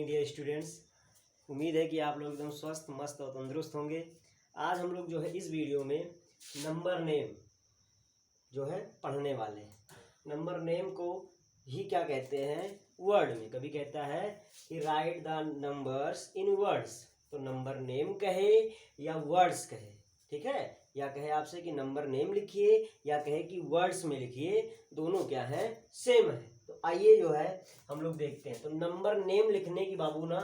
Morning dear students. उम्मीद है कि आप लोग एकदम स्वस्थ मस्त और तंदुरुस्त होंगे। आज हम लोग जो है इस वीडियो में नंबर नेम जो है पढ़ने वाले हैं। नंबर नेम को ही क्या कहते हैं वर्ड में, कभी कहता है कि write the numbers in words, तो नंबर नेम कहे या वर्ड्स कहे, ठीक है, या कहे आपसे कि नंबर नेम लिखिए या कहे कि वर्ड्स में लिखिए, दोनों क्या है सेम है। तो आइए जो है हम लोग देखते हैं। तो नंबर नेम लिखने की बाबू ना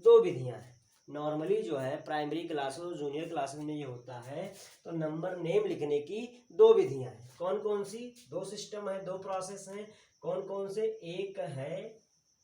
दो विधियां हैं। नॉर्मली जो है प्राइमरी क्लास और जूनियर क्लास में ये होता है। तो नंबर नेम लिखने की दो विधियां हैं। कौन कौन सी? दो सिस्टम है, दो प्रोसेस हैं। कौन कौन से? एक है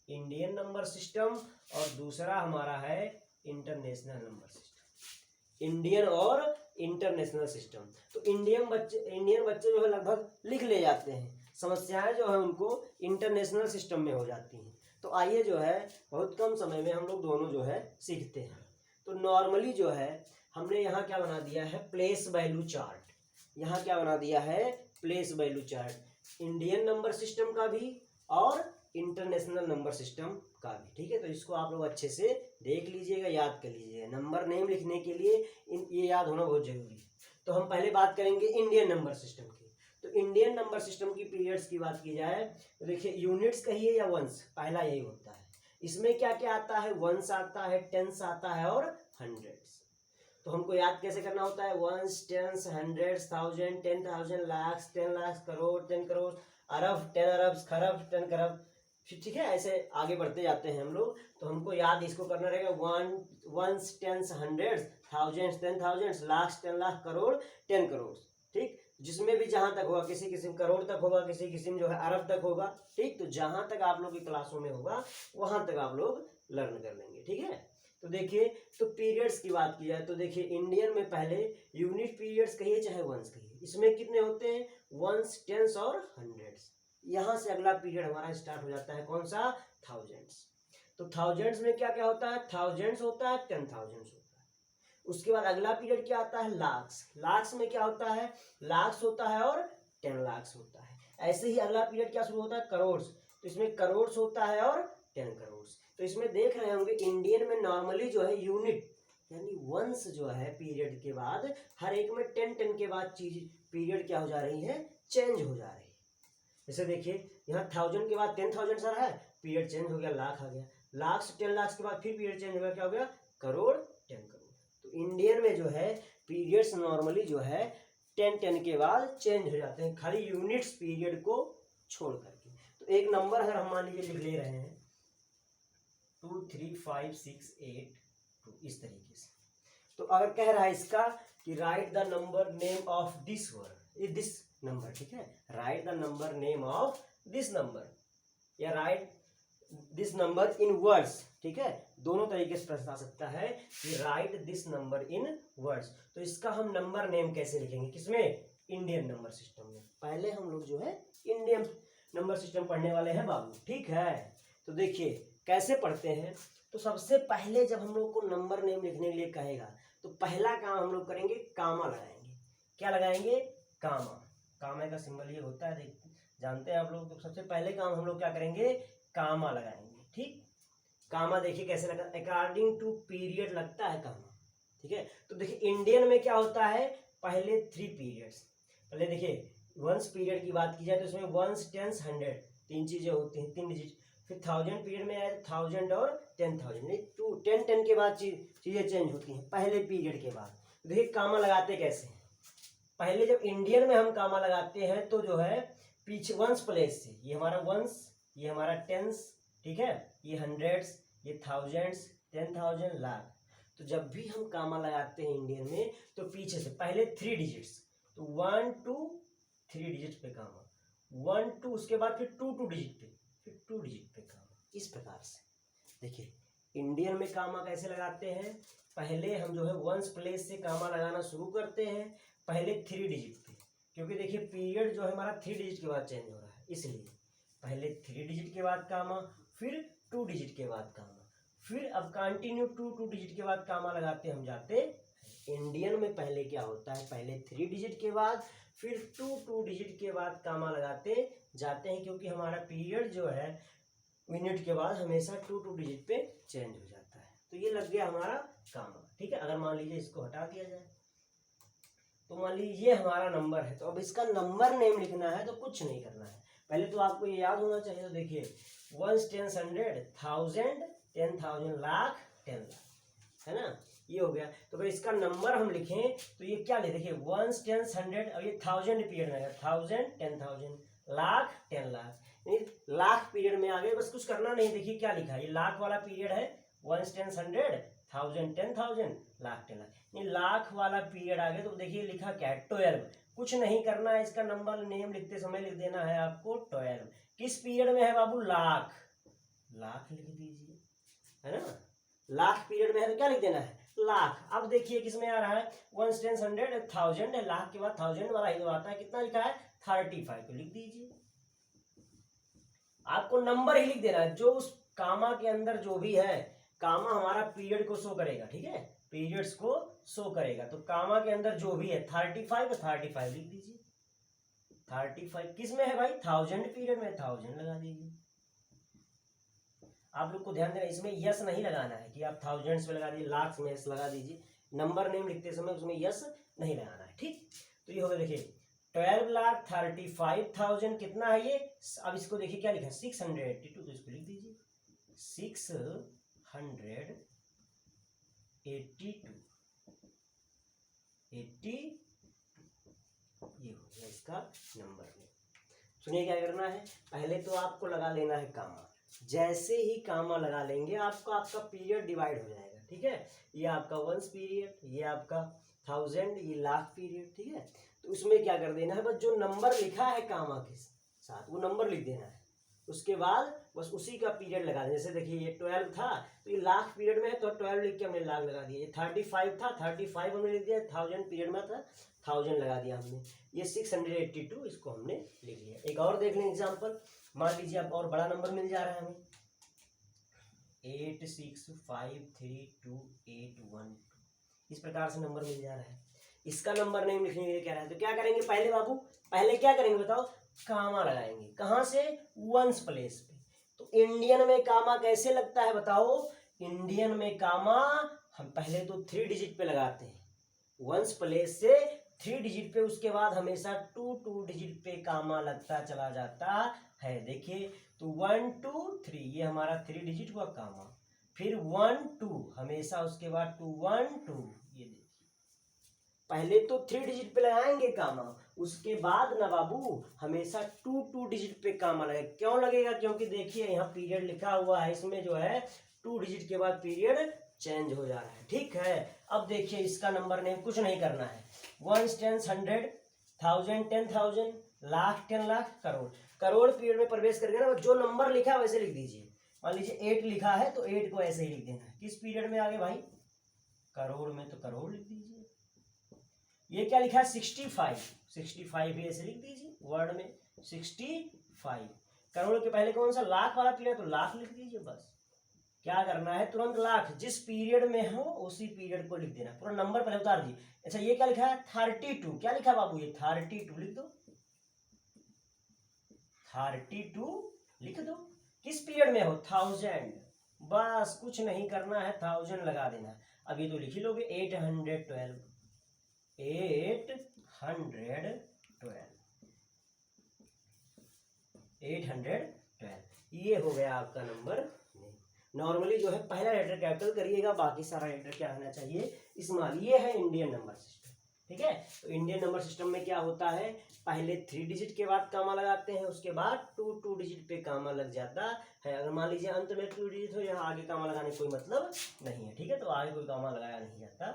इंडियन नंबर सिस्टम और दूसरा हमारा है इंटरनेशनल नंबर सिस्टम। इंडियन और इंटरनेशनल सिस्टम। तो इंडियन बच्चे जो है लगभग लिख ले जाते हैं, समस्याएं जो है उनको इंटरनेशनल सिस्टम में हो जाती हैं। तो आइए जो है बहुत कम समय में हम लोग दोनों जो है सीखते हैं। तो नॉर्मली जो है हमने यहाँ क्या बना दिया है प्लेस वैल्यू चार्ट। यहाँ क्या बना दिया है place value chart, Indian number system का भी और इंटरनेशनल नंबर सिस्टम का भी, ठीक है। तो इसको आप लोग अच्छे से देख लीजिएगा, याद कर लीजिएगा। नंबर नेम लिखने के लिए ये याद होना बहुत जरूरी है। तो हम पहले बात करेंगे इंडियन नंबर सिस्टम की। तो इंडियन नंबर सिस्टम की पीरियड्स की बात की जाए तो देखिए यूनिट्स कहिए या वंस, पहला यही होता है। इसमें क्या क्या आता है? वंस आता है, टेंस आता है और हंड्रेड्स। तो हमको याद कैसे करना होता है? Ones, tens, hundreds, thousand, 10,000, lakh, 10 lakh, crore, 10 crore, अरब, 10 अरब, खरब, 10 खरब, ठीक है। ऐसे आगे बढ़ते जाते हैं हम लोग। तो हमको याद इसको करना रहेगा ones, tens, hundreds, thousands, 10,000, lakh, 10 lakh, crore, 10 crore, ठीक। जिसमें भी जहां तक होगा, किसी किस्म करोड़ तक होगा, किसी किस्म जो है अरब तक होगा, ठीक। तो जहां तक आप लोग की क्लासों में होगा वहां तक आप लोग लर्न कर लेंगे, ठीक है। तो देखिए, तो पीरियड्स की बात की जाए तो देखिए इंडियन में पहले यूनिट पीरियड्स कहिए चाहे वंस कहिए, इसमें कितने होते हैं? वंस, टेंस और हंड्रेड्स। यहां से अगला पीरियड हमारा स्टार्ट हो जाता है कौन सा? थाउजेंड्स। तो थाउजेंड्स में क्या क्या होता है? थाउजेंड्स होता है, 10,000 होता है। उसके बाद अगला पीरियड क्या आता है? लाख्स। लाख्स में क्या होता है? लाख्स होता है और 10 लाख्स होता है। ऐसे ही अगला पीरियड क्या शुरू होता है? करोड़। तो इसमें करोड़ होता है और 10 करोड़। तो इसमें देख रहे होंगे इंडियन में नॉर्मली जो है यूनिट यानी वंस जो है पीरियड के बाद हर एक में 10 के बाद चीज पीरियड क्या हो जा रही है? चेंज हो जा रही है। जैसे देखिए यहाँ 1000 के बाद 10,000 सर है, पीरियड चेंज हो गया, लाख आ गया। लाख से 10 लाख के बाद फिर पीरियड चेंज हो गया, क्या हो गया? करोड़, 10 करोड़। तो इंडियन में जो है पीरियड्स नॉर्मली जो है 10 के बाद चेंज हो जाते हैं, खाली यूनिट्स पीरियड को छोड़ करके। तो एक नंबर अगर हम मान लीजिए लिख ले रहे हैं 2 3 5 6 8 2 इस तरीके से, तो अगर कह रहा है इसका कि write the number name of this word, this number, ठीक है, write the number name of this number या write this number in words, ठीक है। दोनों तरीके से प्रश्न आ सकता है कि right this number in words. तो इसका हम नंबर नेम कैसे लिखेंगे? किसमें? इंडियन नंबर सिस्टम में। पहले हम लोग जो है इंडियन नंबर सिस्टम पढ़ने वाले हैं बाबू, ठीक है। तो देखिए कैसे पढ़ते हैं। तो सबसे पहले जब हम लोग को नंबर नेम लिखने के लिए कहेगा तो पहला काम हम लोग करेंगे, कामा लगाएंगे। क्या लगाएंगे? कामा। कामा का सिंबल ये होता है, जानते हैं आप लोग। तो सबसे पहले काम हम लोग क्या करेंगे? कामा लगाएंगे, ठीक। कामा देखिए कैसे लगा, अकॉर्डिंग टू पीरियड लगता है कामा, ठीक है। तो देखिए इंडियन में क्या होता है, पहले 3 पीरियड्स। पहले देखिए वंस पीरियड की बात की जाए तो इसमें वंस, टेंस, 100 तीन चीजें होती हैं, 3 डिजिट। फिर 1000 पीरियड में आए 1000 और 10,000, 10 के बाद चीजें चेंज होती हैं पहले पीरियड के बाद। देखिए कामा लगाते कैसे हैं। पहले जब इंडियन में हम कामा लगाते हैं तो जो है पीछे वंस प्लेस से, ये हमारा वंस, ये हमारा टेंस, ठीक है, ये हंड्रेड्स, ये थाउजेंड्स, 10,000, लाख। तो जब भी हम कामा लगाते हैं इंडियन में तो पीछे से पहले 3 डिजिट्स, तो 1 2 3 डिजिट पे कामा, 1 2, उसके बाद फिर 2 डिजिट पे, फिर 2 डिजिट पे कामा। इस प्रकार से देखिए इंडियन में कामा कैसे लगाते हैं। पहले हम जो है वंस प्लेस से कामा लगाना शुरू करते हैं, पहले 3 डिजिट पे, क्योंकि देखिए पीरियड जो है हमारा 3 डिजिट के बाद चेंज हो रहा है, इसलिए पहले 3 डिजिट के बाद कामा, फिर 2 डिजिट के बाद कामा, फिर अब कंटिन्यू 2 डिजिट के बाद कामा लगाते हम जाते। इंडियन में पहले क्या होता है, पहले 3 डिजिट के बाद फिर 2 डिजिट के बाद कामा लगाते जाते हैं, क्योंकि हमारा पीरियड जो है यूनिट के बाद हमेशा 2 डिजिट पे चेंज हो जाता है। तो ये लग गया हमारा कामा, ठीक है। अगर मान लीजिए इसको हटा दिया जाए तो मान लीजिए ये हमारा नंबर है, तो अब इसका नंबर नेम लिखना है तो कुछ नहीं करना है, पहले तो आपको ये याद होना चाहिए। तो देखिए 1 10 100 1000 10,000 लाख 10 लाख, है ना, ये हो गया। तो अगर इसका नंबर हम लिखें तो ये क्या ले, देखिए 1 10 100, अब ये 1000 पीरियड में है, 1000 10,000 लाख 10 लाख, लाख पीरियड में आ गए, बस कुछ करना नहीं। देखिए क्या लिखा है, ये लाख वाला पीरियड है, 1 10 100 1000 10,000 लाख 10 लाख, ये लाख वाला पीरियड आ गया। तो देखिए लिखा क्या है 12, कुछ नहीं करना है, इसका नंबर नेम लिखते समय लिख देना है आपको 12। किस पीरियड में है बाबू, लाख, लाख लिख दीजिए, है ना, लाख पीरियड में है तो क्या लिख देना है, लाख। अब देखिए किसमें आ रहा है, 1 10 100 1000 है, लाख के बाद 1000 वाला ही तो आता है, कितना लिखा है 35, तो लिख दीजिए। आपको नंबर ही लिख देना है, जो उस कामा के अंदर जो भी है, कामा हमारा पीरियड को शो करेगा, ठीक है, पीरियड्स को शो करेगा। तो कामा के अंदर जो भी है 35 35 लिख दीजिए। 35 किस में है भाई, 1000 पीरियड में, 1000 लगा दीजिए। आप लोग को ध्यान देना, इसमें यस नहीं लगाना है कि आप थाउजेंड्स में लगा दीजिए, लाख में यस लगा दीजिए, नंबर नेम लिखते समय उसमें यस नहीं लगाना है, ठीक। तो ये हो गया, देखिए 12,35,000 कितना है ये, अब इसको देखिए क्या लिखा है 682, तो इसको लिख दीजिए 682, ये हो गया इसका नंबर नेम। सुनिए क्या करना है, पहले तो आपको लगा लेना है कामा, जैसे ही कामा लगा लेंगे आपका पीरियड डिवाइड हो जाएगा, ठीक है। ये आपका 1 पीरियड, ये आपका 1000, ये लाख पीरियड, ठीक है। तो उसमें क्या कर देना है, बस जो नंबर लिखा है कामा के साथ वो नंबर लिख देना है, उसके बाद बस उसी का पीरियड लगा देना। जैसे देखिए ये 12 था तो ये लाख पीरियड में है, तो 12 लिख के हमने लाख लगा दिया। ये 35 था, 35 हमने लिख दिया, 1000 पीरियड में था, 1000 लगा दिया हमने। ये 682 इसको हमने लिख लिया। एक और देख लें एग्जाम्पल, मान लीजिए अब और बड़ा नंबर मिल जा रहा है हमें, 86532812, इस प्रकार से नंबर मिल जा रहा है। इसका नंबर नेम लिखने के लिए कह रहा है, तो क्या करेंगे पहले बाबू, पहले क्या करेंगे बताओ, कामा लगाएंगे, कहाँ से, वंस प्लेस पे। तो इंडियन में कामा कैसे लगता है बताओ, इंडियन में कामा हम पहले तो 3 डिजिट पे लगाते हैं, वंस प्लेस से 3 डिजिट पे, उसके बाद हमेशा 2 डिजिट पे कामा लगता चला जाता है। देखिए तो 1 2 3, ये हमारा 3 डिजिट हुआ कामा, फिर 1 2, हमेशा उसके बाद 2 1 2, ये देखिए पहले तो 3 डिजिट पे लगाएंगे कामा, उसके बाद ना बाबू हमेशा 2 डिजिट पे कामा लगेगा। क्यों लगेगा, क्योंकि देखिए यहाँ पीरियड लिखा हुआ है, इसमें जो है 2 डिजिट के बाद पीरियड चेंज हो जा रहा है, ठीक है। अब देखिए इसका नंबर नेम कुछ नहीं करना है, 1 10 100 1000 10,000 लाख 10 लाख करोड़, करोड़ पीरियड में प्रवेश करके ना जो नंबर लिखा है वैसे लिख दीजिए। मान लीजिए 8 लिखा है तो 8 को ऐसे ही लिख देना है, किस पीरियड में आगे भाई, करोड़ में, तो करोड़ लिख दीजिए। ये क्या लिखा है 65 भी ऐसे लिख दीजिए, वर्ड में 65, करोड़ के पहले कौन सा लाख वाला पीरियड, तो लाख लिख दीजिए। बस क्या करना है, तुरंत लाख जिस पीरियड में हो उसी पीरियड को लिख देना, पूरा नंबर पहले उतार दीजिए। अच्छा ये क्या लिखा है 32, क्या लिखा बाबू, ये 32 लिख दो, 32 लिख दो, किस पीरियड में हो 1000, बस कुछ नहीं करना है, 1000 लगा देना। अब ये तो लिख ही लोगे 812, 812, ये हो गया आपका नंबर। नॉर्मली जो है पहला लेटर कैपिटल करिएगा, बाकी सारा लेटर क्या होना चाहिए स्मॉल। ये है इंडियन नंबर सिस्टम, ठीक है। तो इंडियन नंबर सिस्टम में क्या होता है, पहले 3 डिजिट के बाद कामा लगाते हैं, उसके बाद 2 डिजिट पे कामा लग जाता है। अगर मान लीजिए अंत में 2 डिजिट हो, यहाँ आगे कामा लगाने कोई मतलब नहीं है, ठीक है, तो आगे कोई कामा लगाया नहीं जाता।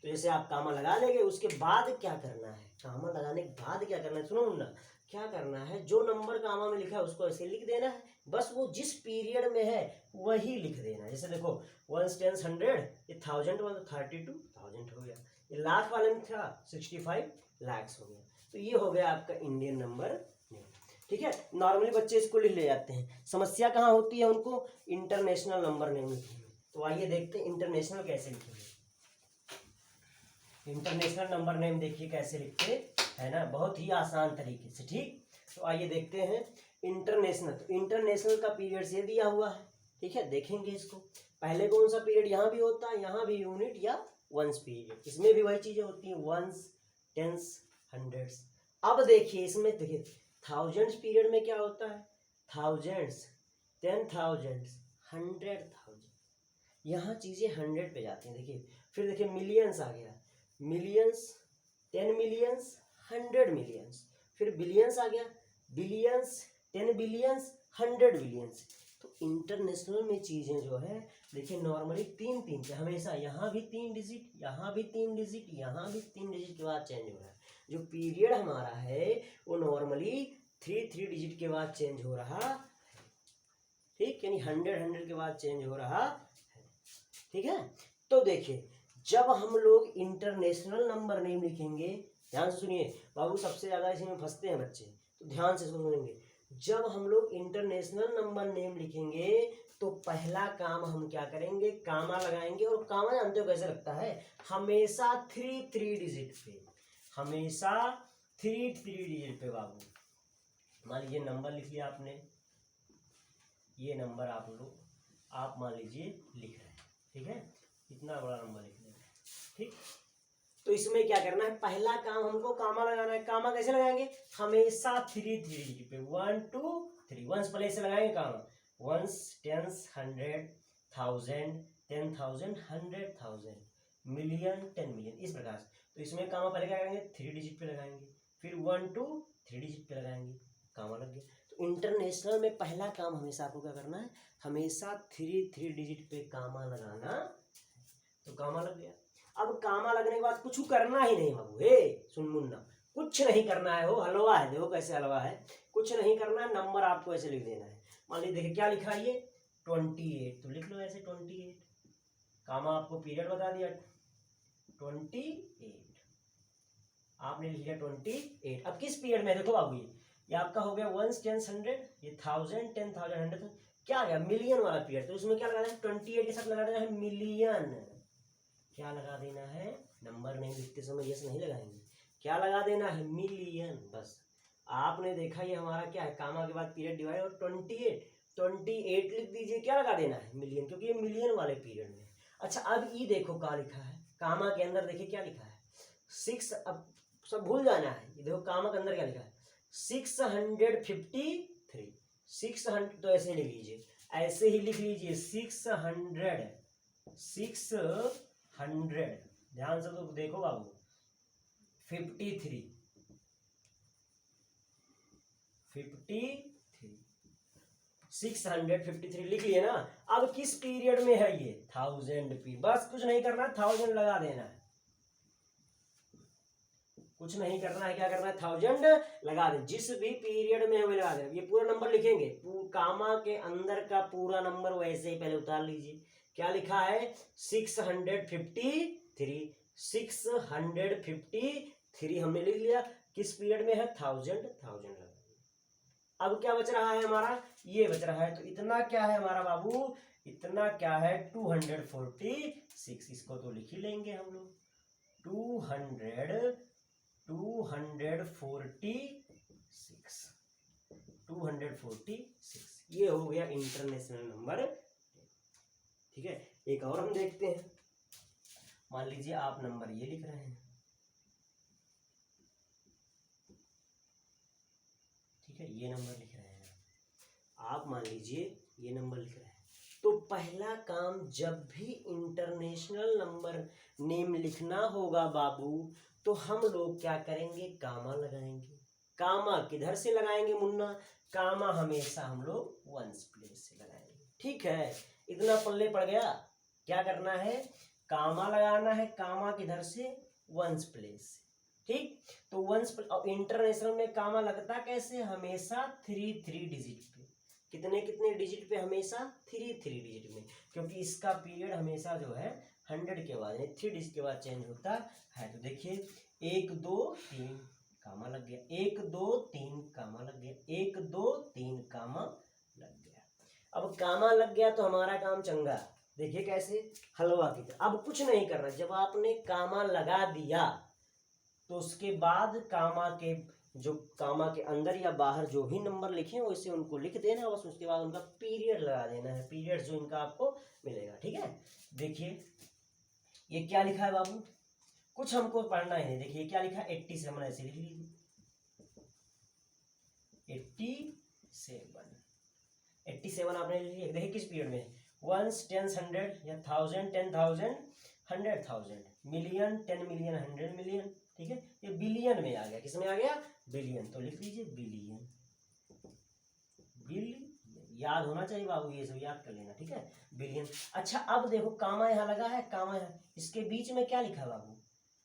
तो जैसे आप कामा लगा लेंगे, उसके बाद क्या करना है, कामा लगाने के बाद क्या करना है, सुनो ना, क्या करना है, जो नंबर कामा में लिखा है उसको ऐसे लिख देना है, बस वो जिस पीरियड में है वही लिख देना है। जैसे देखो 1 10 100, ये 1000 1 32,000 हो गया, ये लाख वाले में था 65 लाख हो गया। तो ये हो गया आपका इंडियन नंबर नेम, ठीक है। नॉर्मली बच्चे इसको लिख ले जाते हैं, समस्या कहाँ होती है उनको, इंटरनेशनल नंबर नेम लिखने में। तो आइए देखते हैं इंटरनेशनल कैसे लिखेंगे। इंटरनेशनल नंबर नेम देखिए कैसे लिखते है ना, बहुत ही आसान तरीके से, ठीक। तो आइए देखते हैं इंटरनेशनल, तो इंटरनेशनल का पीरियड से दिया हुआ है, ठीक है। देखेंगे इसको, पहले कौन सा पीरियड यहाँ भी होता है, यहाँ भी यूनिट या वंस पीरियड, इसमें भी वही चीजें होती हैं, वंस, टेंस, हंड्रेड्स। अब देखिए इसमें, देखिए थाउजेंड्स पीरियड में क्या होता है, थाउजेंड्स, 10,000, 100,000, यहाँ चीजें 100 पे जाती हैं। देखिए फिर देखिए मिलियंस आ गया, मिलियंस, 10 मिलियंस, 100 मिलियंस, फिर बिलियंस आ गया, बिलियंस, 10 बिलियंस, 100 बिलियंस। तो इंटरनेशनल में चीजें जो है देखिए नॉर्मली तीन तीन पे हमेशा, यहाँ भी 3 डिजिट, यहाँ भी 3 डिजिट, यहाँ भी 3 डिजिट के बाद चेंज हो रहा है। जो पीरियड हमारा है वो नॉर्मली 3 डिजिट के बाद चेंज हो रहा है, ठीक, यानी 100 के बाद चेंज हो रहा है, ठीक है। तो देखिए जब हम लोग इंटरनेशनल नंबर नेम लिखेंगे, ध्यान से सुनिए बाबू, सबसे ज्यादा इसमें फंसते हैं बच्चे, तो ध्यान से सुनेंगे। जब हम लोग इंटरनेशनल नंबर नेम लिखेंगे तो पहला काम हम क्या करेंगे, कामा लगाएंगे, और कामा जानते हो कैसे लगता है, हमेशा 3 डिजिट पे, हमेशा 3 डिजिट पे बाबू। मान लीजिए नंबर लिख लिया आपने, ये नंबर आप मान लीजिए लिख रहे हैं, ठीक है, इतना बड़ा नंबर लिख रहे हैं, ठीक। तो इसमें क्या करना है, पहला काम हमको कामा लगाना है। कामा कैसे लगाएंगे, हमेशा 3 डिजिट पे, 1 2 3, वंस प्लेस से लगाएंगे कामा, वंस, टेंस, 100, 1000, 10,000, 100,000, मिलियन, 10 मिलियन, इस प्रकार से। तो इसमें कामा पहले क्या करेंगे, 3 डिजिट पे लगाएंगे, फिर 1 2 3 डिजिट पे लगाएंगे, कामा लग गया। तो इंटरनेशनल में पहला काम हमेशा आपको क्या करना है, हमेशा 3 डिजिट पे कामा लगाना, तो कामा लग गया। अब कामा लगने के बाद कुछ करना ही नहीं बाबू, हे सुन मुन्ना, कुछ नहीं करना है, वो हलवा है, देखो कैसे हलवा है, कुछ नहीं करना है, नंबर आपको ऐसे लिख देना है। मान लीजिए देखिए क्या लिखा है ये 28, तो लिख लो ऐसे 28, कामा आपको पीरियड बता दिया 28, आपने लिख लिया 28। अब किस पीरियड में, देखो बाबू ये आपका हो गया वंस, टेंस, 100, ये 1000, 10,000, 100, क्या आ गया, मिलियन वाला पीरियड। तो उसमें क्या लगाना है, 28 के साथ लगा देना है मिलियन, क्या लगा देना है, नंबर नहीं लिखते समय यस नहीं लगाएंगे, क्या लगा देना है, मिलियन, बस। आपने देखा ये हमारा क्या है, कामा के बाद पीरियड डिवाइड, और 28 लिख दीजिए, क्या लगा देना है, मिलियन, क्योंकि ये मिलियन वाले पीरियड में। अच्छा अब ये देखो क्या लिखा है, कामा के अंदर देखिए क्या लिखा है, 6, अब सब भूल जाना है, ये देखो कामा के अंदर क्या लिखा है, 653, 600, तो ऐसे लिख लीजिए, ऐसे ही लिख लीजिए 600, ध्यान से तो देखो बाबू, 53, 653 लिख लिए ना। अब किस पीरियड में है ये, 1000 पी, बस कुछ नहीं करना, 1000 लगा देना है, कुछ नहीं करना है, क्या करना है, 1000 लगा दे, जिस भी पीरियड में हमें लगा देना। ये पूरा नंबर लिखेंगे, कामा के अंदर का पूरा नंबर वैसे ही पहले उतार लीजिए, क्या लिखा है 653, 653 हमने लिख लिया, किस पीरियड में है, 1000 लगा दिया। अब क्या बच रहा है हमारा, ये बच रहा है, तो इतना क्या है हमारा बाबू, इतना क्या है 246, इसको तो लिख ही लेंगे हम लोग, 246, ये हो गया इंटरनेशनल नंबर, ठीक है। एक और हम देखते हैं, मान लीजिए आप नंबर ये लिख रहे हैं, ठीक है, ये नंबर लिख रहे हैं आप, मान लीजिए ये नंबर लिख रहे हैं। तो पहला काम जब भी इंटरनेशनल नंबर नेम लिखना होगा बाबू, तो हम लोग क्या करेंगे, कामा लगाएंगे। कामा किधर से लगाएंगे मुन्ना, कामा हमेशा हम लोग वंस प्लेस से लगाएंगे, ठीक है। इतना पल्ले पड़ गया, क्या करना है, कामा लगाना है, कामा किधर से, वंस प्लेस से, ठीक। तो वंस, इंटरनेशनल में कामा लगता कैसे, हमेशा 3 डिजिट पे, कितने डिजिट पे, हमेशा 3 डिजिट में, क्योंकि इसका पीरियड हमेशा जो है 100 के बाद, 3 डिजिट के बाद चेंज होता है। तो देखिए 1 2 3 कामा लग गया, 1 2 3 कामा लग गया, 1 2 3 कामा लग गया। अब कामा लग गया तो हमारा काम चंगा, देखिए कैसे, हलवा की तरह। अब कुछ नहीं करना, जब आपने कामा लगा दिया तो उसके बाद कामा के जो कामा के अंदर या बाहर जो भी नंबर लिखे हैं वैसे उनको लिख देना, बस उसके बाद उनका पीरियड लगा देना है, पीरियड जो इनका आपको मिलेगा। ठीक है, देखिए ये क्या लिखा है बाबू, कुछ हमको पढ़ना ही नहीं। देखिए क्या लिखा है 87, ऐसे लिख लीजिए 87 आपने लिख लिया। देखिए किस पीरियड में, वंस, टेंस, 100 या 1000, 10,000, 100,000, मिलियन, 10 मिलियन, 100 मिलियन। ठीक है, ये बिलियन में आ गया, किस में आ गया, बिलियन, तो लिख लीजिए बिलियन। बिलियन याद होना चाहिए बाबू, ये सब याद कर लेना। ठीक है, बिलियन। अच्छा अब देखो कामा यहाँ लगा है, कामा यहाँ, इसके बीच में क्या लिखा बाबू,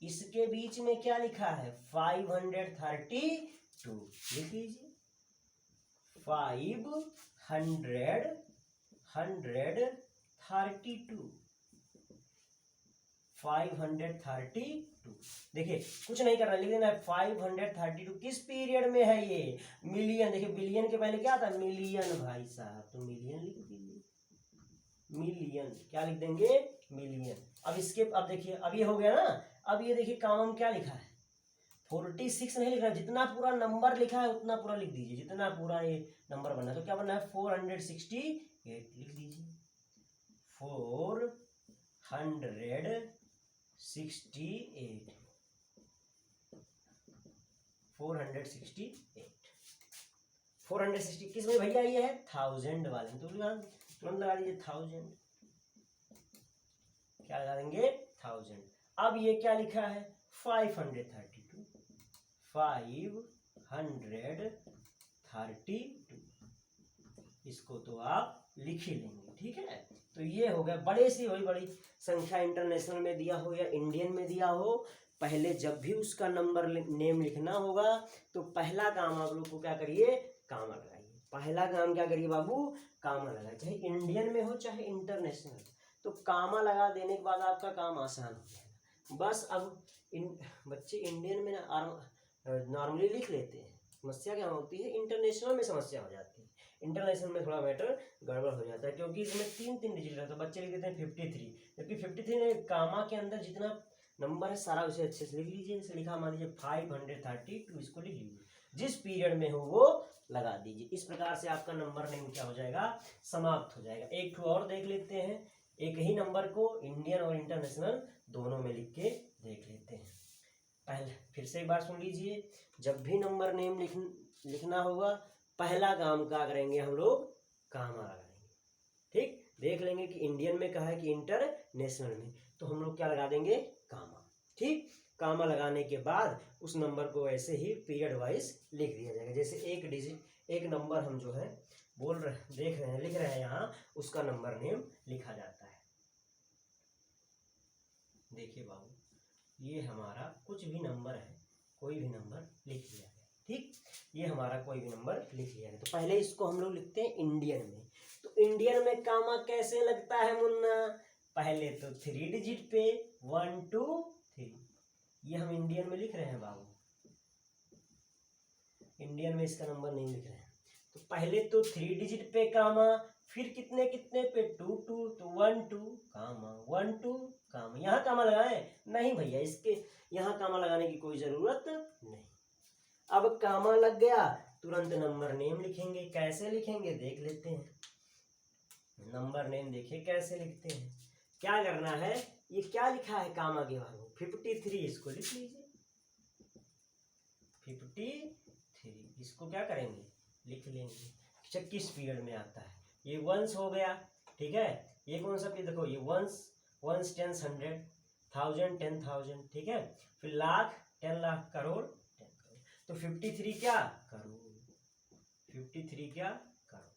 इसके बीच में क्या लिखा है 532, लिख लीजिए 532। देखिए कुछ नहीं करना, लिख देना है 532 किस पीरियड में है ये, मिलियन। देखिए बिलियन के पहले क्या था, मिलियन भाई साहब, तो मिलियन लिख दीजिए, मिलियन क्या लिख देंगे, मिलियन। अब इसके, अब देखिए अब ये हो गया ना, अब ये देखिए कॉमन क्या लिखा है 46 नहीं लिखना, जितना पूरा नंबर लिखा है उतना पूरा लिख दीजिए, जितना पूरा ये नंबर बनना है। तो क्या बनना है 468, लिख दीजिए 468, 460 किस में भैया, ये है 1000 वाले में, तो तुरंत लगा दीजिए 1000, क्या लगा देंगे 1000। अब ये क्या लिखा है 532, 532, इसको तो आप लिख ही लेंगे। ठीक है, तो ये हो गया, बड़े से वही बड़ी संख्या इंटरनेशनल में दिया हो या इंडियन में दिया हो, पहले जब भी उसका नंबर नेम लिखना होगा तो पहला काम आप लोग को क्या करिए, कामा लगाइए। पहला काम क्या करिए बाबू, कामा लगाइए, चाहे इंडियन में हो चाहे इंटरनेशनल, तो कामा लगा देने के बाद आपका काम आसान हो जाएगा। बस अब बच्चे इंडियन में नॉर्मली लिख लेते हैं, समस्या क्या होती है इंटरनेशनल में समस्या हो जाती है, इंटरनेशनल में थोड़ा मैटर गड़बड़ हो जाता है, क्योंकि इसमें 3 डिजिट रहता है, बच्चे लिख देते हैं 53, जबकि 53 में कामा के अंदर जितना नंबर है सारा उसे अच्छे से लिख लीजिए। जैसे लिखा मान लीजिए 532, इसको लिख लीजिए, जिस पीरियड में हो वो लगा दीजिए। इस प्रकार से आपका नंबर नेम क्या हो जाएगा, समाप्त हो जाएगा। एक ठो और देख लेते हैं, एक ही नंबर को इंडियन और इंटरनेशनल दोनों में लिख के देख लेते हैं। पहले फिर से एक बार सुन लीजिए, जब भी नंबर नेम लिखना होगा पहला काम क्या करेंगे हम लोग, कामा लगाएंगे। ठीक, देख लेंगे कि इंडियन में कहा है कि इंटरनेशनल में, तो हम लोग क्या लगा देंगे, कामा। ठीक, कामा लगाने के बाद उस नंबर को ऐसे ही पीरियड वाइज लिख दिया जाएगा। जैसे एक डिजिट, एक नंबर हम जो है बोल रहे, देख रहे हैं, लिख रहे हैं यहाँ, उसका नंबर नेम लिखा जाता है। देखिए बाबू, ये हमारा कुछ भी नंबर है, कोई भी नंबर लिख लिया गया। ठीक, ये हमारा कोई भी नंबर लिख लिया गया। तो पहले इसको हम लोग लिखते हैं इंडियन में। तो इंडियन में कामा कैसे लगता है मुन्ना, पहले तो 3 डिजिट पे 1 2 3, ये हम इंडियन में लिख रहे हैं बाबू, इंडियन में इसका नंबर नहीं लिख रहे हैं। तो पहले तो 3 डिजिट पे कामा, फिर कितने कितने पे 2 2, तो 1 2 कामा, 1 2 कामा। यहाँ कामा लगाए नहीं भैया, इसके यहाँ कामा लगाने की कोई जरूरत नहीं। अब कामा लग गया, तुरंत नंबर नेम लिखेंगे। कैसे लिखेंगे देख लेते हैं, नंबर नेम देखिए कैसे लिखते हैं। क्या करना है, ये क्या लिखा है कामा के बाद 53, इसको लिख लीजिए 53, इसको क्या करेंगे लिख लेंगे। अच्छा किस पीरियड में आता है, ये वंस हो गया। ठीक है, ये कौन सा पीरियड, देखो ये वंस, वंस, टेंस, 100, 1000, 10,000। ठीक है, फिर लाख, 10 लाख, करोड़, 10 करोड़। तो 53 क्या, करोड़, 53 क्या, करोड़।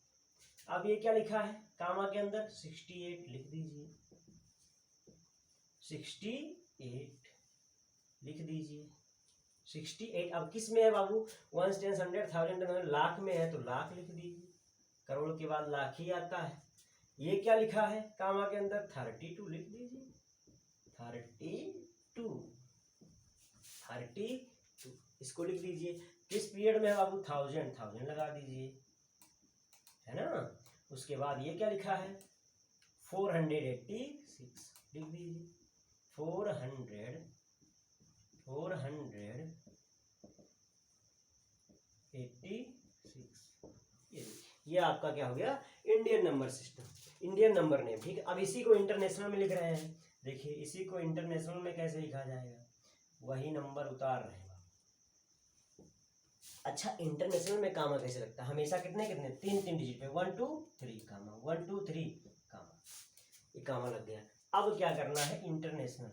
अब ये क्या लिखा है कामा के अंदर 68, लिख दीजिए 68, लिख दीजिए 68। अब किस में है बाबू, 1 10 100 1000 लाख में है, तो लाख लिख दीजिए, करोड़ के बाद लाख ही आता है। ये क्या लिखा है कामा के अंदर 32, लिख दीजिए 32, इसको लिख दीजिए। किस पीरियड में है बाबू, 1000 लगा दीजिए, है ना। उसके बाद ये क्या लिखा है 486, लिख दीजिए 400 86। ये आपका क्या हो गया, Indian number system, Indian number name. ठीक है, अब इसी को इंटरनेशनल में लिख रहे हैं। देखिए इसी को इंटरनेशनल में कैसे लिखा जाएगा, वही नंबर उतार रहे हैं। अच्छा, इंटरनेशनल में कामा कैसे लगता है, हमेशा कितने कितने, तीन तीन डिजिट पे, 1 2 3 कामा, 1 2 3 कामा, ये कामा लग गया। अब क्या करना है, इंटरनेशनल,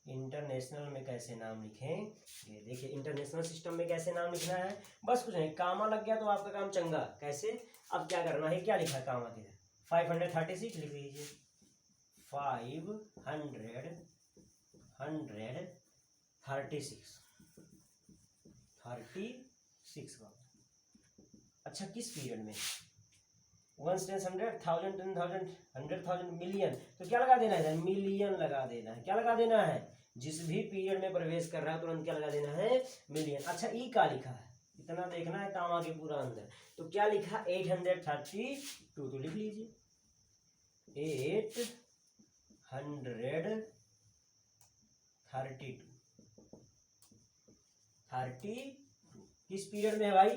इंटरनेशनल में कैसे नाम लिखें, ये देखिए इंटरनेशनल सिस्टम में कैसे नाम लिखना है, बस कुछ नहीं, कामा लग गया तो आपका काम चंगा। कैसे, अब क्या करना है, क्या लिखा है कामा के, 536 लिख लीजिए, 536 का। अच्छा, किस पीरियड में, 1 10 100 1000 10,000 100,000 मिलियन, तो क्या लगा देना है, मिलियन लगा देना है। क्या लगा देना है, जिस भी पीरियड में प्रवेश कर रहा है तुरंत क्या लगा देना है, मिलियन। अच्छा, ई का लिखा है, इतना देखना है कामा के पूरा अंदर, तो क्या लिखा, 832, तो लिख लीजिए 832 किस पीरियड में है भाई,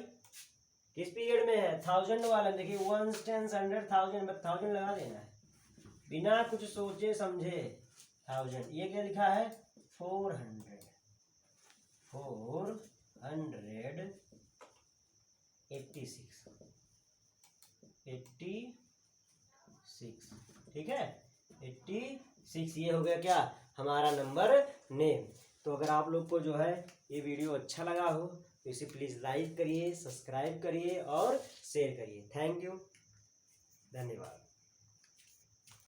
किस पीरियड में है, 1000 वाला। देखिए 1 10 100 1000 लगा देना है बिना कुछ सोचे समझे, 1000। ये क्या लिखा है, 486। ठीक है, 86, ये हो गया क्या, हमारा नंबर नेम। तो अगर आप लोग को जो है ये वीडियो अच्छा लगा हो तो इसे प्लीज़ लाइक करिए, सब्सक्राइब करिए और शेयर करिए। थैंक यू, धन्यवाद।